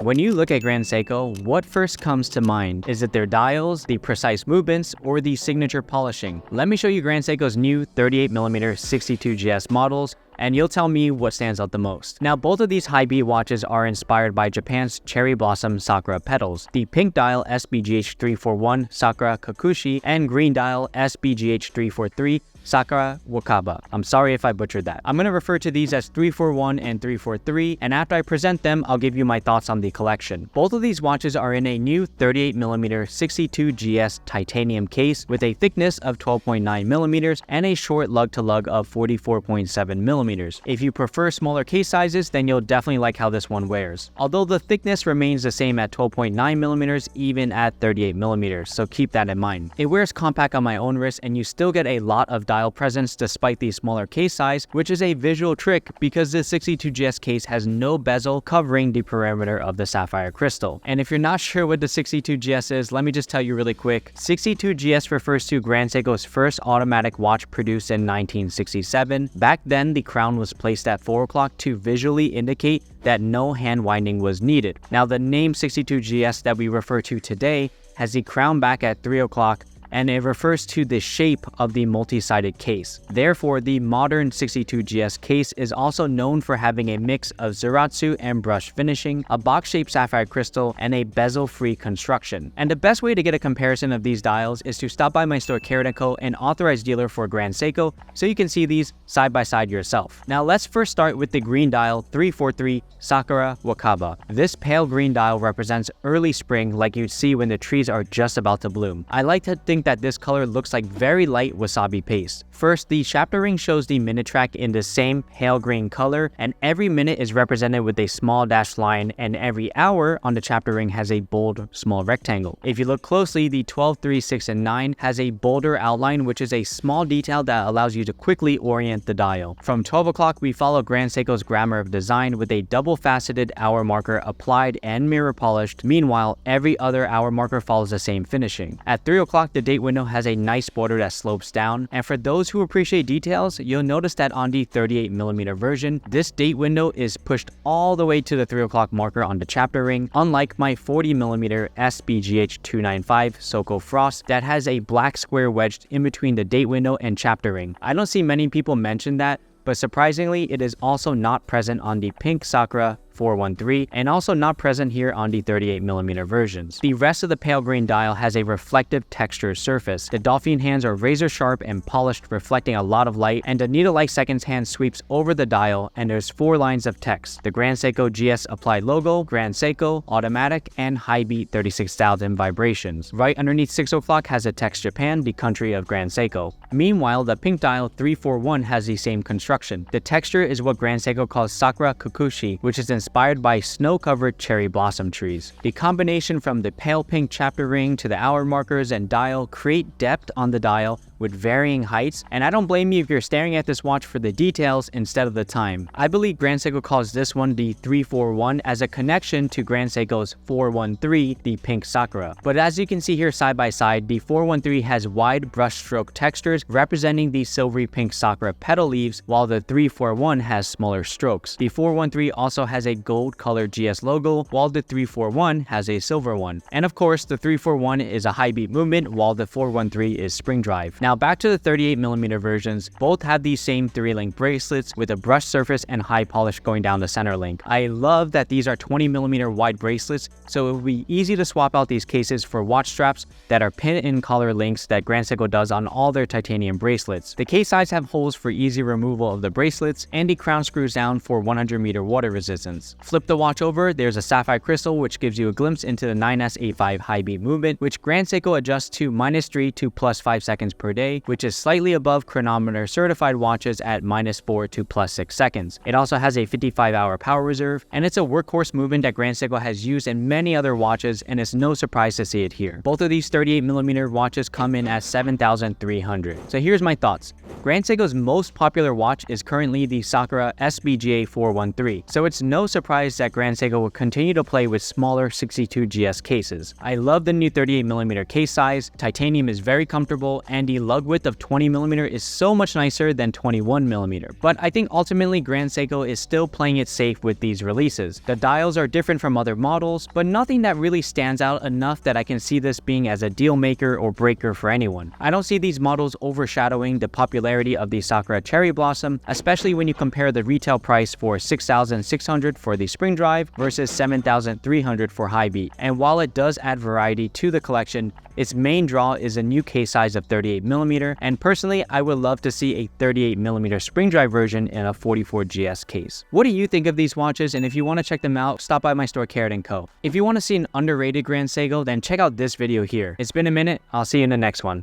When you look at Grand Seiko, what first comes to mind? Is it their dials, the precise movements, or the signature polishing? Let me show you Grand Seiko's new 38mm 62GS models, and you'll tell me what stands out the most. Now, both of these high beat watches are inspired by Japan's cherry blossom Sakura petals. The pink dial SBGH341 Sakura Kakushi and green dial SBGH343 Sakura Wakaba. I'm sorry if I butchered that. I'm going to refer to these as 341 and 343, and after I present them, I'll give you my thoughts on the collection. Both of these watches are in a new 38mm 62GS titanium case with a thickness of 12.9mm and a short lug-to-lug of 44.7mm. If you prefer smaller case sizes, then you'll definitely like how this one wears. Although the thickness remains the same at 12.9mm even at 38mm, so keep that in mind. It wears compact on my own wrist, and you still get a lot of dial presence despite the smaller case size, which is a visual trick because the 62GS case has no bezel covering the perimeter of the sapphire crystal. And if you're not sure what the 62GS is, let me just tell you really quick. 62GS refers to Grand Seiko's first automatic watch produced in 1967. Back then, the crown was placed at 4 o'clock to visually indicate that no hand winding was needed. Now, the name 62GS that we refer to today has the crown back at 3 o'clock, and it refers to the shape of the multi-sided case. Therefore, the modern 62GS case is also known for having a mix of Zaratsu and brush finishing, a box-shaped sapphire crystal, and a bezel-free construction. And the best way to get a comparison of these dials is to stop by my store Carrot & Co., an authorized dealer for Grand Seiko, so you can see these side by side yourself. Now let's first start with the green dial 343 Sakura Wakaba. This pale green dial represents early spring like you'd see when the trees are just about to bloom. I like to think that this color looks like very light wasabi paste. First, the chapter ring shows the minute track in the same pale green color, and every minute is represented with a small dashed line, and every hour on the chapter ring has a bold small rectangle. If you look closely, the 12, 3, 6, and 9 has a bolder outline, which is a small detail that allows you to quickly orient the dial. From 12 o'clock, we follow Grand Seiko's grammar of design with a double-faceted hour marker applied and mirror polished. Meanwhile, every other hour marker follows the same finishing. At 3 o'clock, the date window has a nice border that slopes down, and for those who appreciate details, you'll notice that on the 38mm version, this date window is pushed all the way to the 3 o'clock marker on the chapter ring, unlike my 40mm SBGH295 Soko Frost that has a black square wedged in between the date window and chapter ring. I don't see many people mention that, but surprisingly, it is also not present on the pink Sakura 413 and also not present here on the 38mm versions. The rest of the pale green dial has a reflective textured surface. The dolphin hands are razor sharp and polished, reflecting a lot of light, and the needle-like seconds hand sweeps over the dial, and there's 4 lines of text: the Grand Seiko GS applied logo, Grand Seiko, automatic, and high beat 36,000 vibrations. Right underneath 6 o'clock has a text Japan, the country of Grand Seiko. Meanwhile, the pink dial 341 has the same construction. The texture is what Grand Seiko calls Sakura Kakushi, which is inspired by snow-covered cherry blossom trees. The combination from the pale pink chapter ring to the hour markers and dial create depth on the dial with varying heights, and I don't blame you if you're staring at this watch for the details instead of the time. I believe Grand Seiko calls this one the 341 as a connection to Grand Seiko's 413, the pink Sakura. But as you can see here side by side, the 413 has wide brush stroke textures representing the silvery pink Sakura petal leaves, while the 341 has smaller strokes. The 413 also has a gold colored GS logo, while the 341 has a silver one. And of course, the 341 is a high beat movement, while the 413 is spring drive. Now back to the 38mm versions, both have these same 3-link bracelets with a brushed surface and high polish going down the center link. I love that these are 20mm wide bracelets, so it will be easy to swap out these cases for watch straps that are pin-in collar links that Grand Seiko does on all their titanium bracelets. The case sides have holes for easy removal of the bracelets, and the crown screws down for 100-meter water resistance. Flip the watch over, there's a sapphire crystal which gives you a glimpse into the 9S85 high beat movement, which Grand Seiko adjusts to -3 to +5 seconds per day, which is slightly above chronometer certified watches at -4 to +6 seconds. It also has a 55-hour power reserve, and it's a workhorse movement that Grand Seiko has used in many other watches, and it's no surprise to see it here. Both of these 38mm watches come in at $7,300. So here's my thoughts. Grand Seiko's most popular watch is currently the Sakura SBGH341, so it's no surprise that Grand Seiko will continue to play with smaller 62GS cases. I love the new 38mm case size, titanium is very comfortable, and the lug width of 20mm is so much nicer than 21mm. But I think ultimately Grand Seiko is still playing it safe with these releases. The dials are different from other models, but nothing that really stands out enough that I can see this being as a deal maker or breaker for anyone. I don't see these models overshadowing the popularity of the Sakura Cherry Blossom, especially when you compare the retail price for $6,600 for the spring drive versus $7,300 for high beat. And while it does add variety to the collection, its main draw is a new case size of 38mm, and personally, I would love to see a 38mm spring drive version in a 44GS case. What do you think of these watches? And if you want to check them out, stop by my store Carat & Co. If you want to see an underrated Grand Seiko, then check out this video here. It's been a minute, I'll see you in the next one.